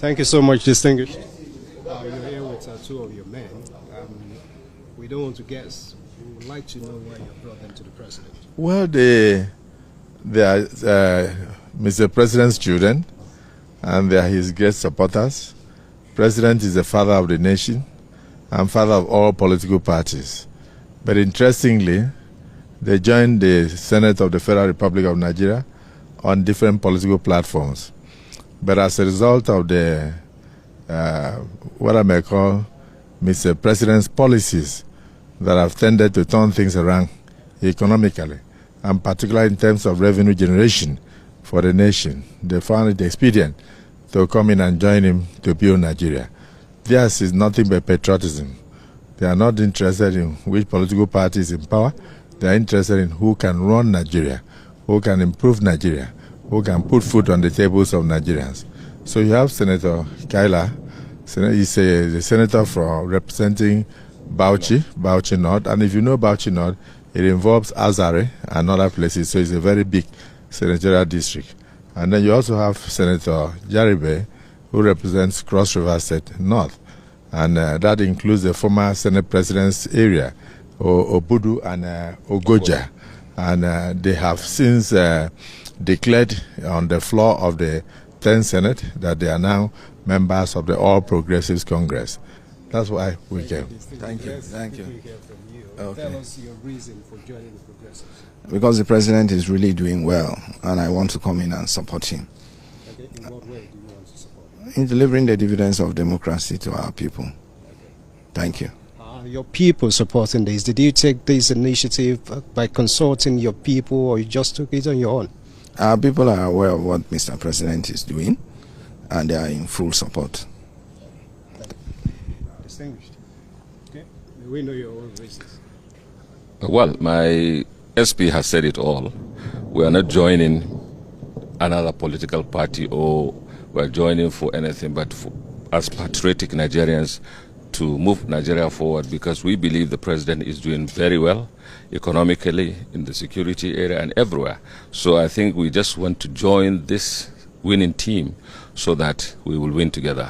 Thank you so much, distinguished. You're here with two of your men. We don't want to guess. We would like to know why you brought them to the president. Well, they are Mr. President's children, and they are his great supporters. President is the father of the nation and father of all political parties. But interestingly, they joined the Senate of the Federal Republic of Nigeria on different political platforms. But as a result of the, what I may call Mr. President's policies that have tended to turn things around economically, and particularly in terms of revenue generation for the nation, they found it expedient to come in and join him to build Nigeria. Theirs is nothing but patriotism. They are not interested in which political party is in power. They are interested in who can run Nigeria, who can improve Nigeria, who can put food on the tables of Nigerians. So you have Senator Kaila. He's a senator for representing Bauchi North. And if you know Bauchi North, it involves Azare and other places. So it's a very big senatorial district. And then you also have Senator Jarigbe, who represents Cross River State North. And that includes the former Senate President's area, Obudu and Ogoja. And they have since declared on the floor of the 10th Senate that they are now members of the All Progressives Congress. That's why we came. Thank you. Thank you. Okay. Tell us your reason for joining the Progressives. Because the president is really doing well, and I want to come in and support him. Okay. In what way do you want to support him? In delivering the dividends of democracy to our people. Okay. Thank you. Your people supporting this, did you take this initiative by consulting your people, or you just took it on your own? Our people are aware of what Mr. President is doing, and they are in full support. Distinguished. Okay. We know your own reasons. Well, my SP has said it all. We are not joining another political party, or we are joining for anything but as patriotic Nigerians to move Nigeria forward, because we believe the president is doing very well economically, in the security area, and everywhere. So I think we just want to join this winning team so that we will win together.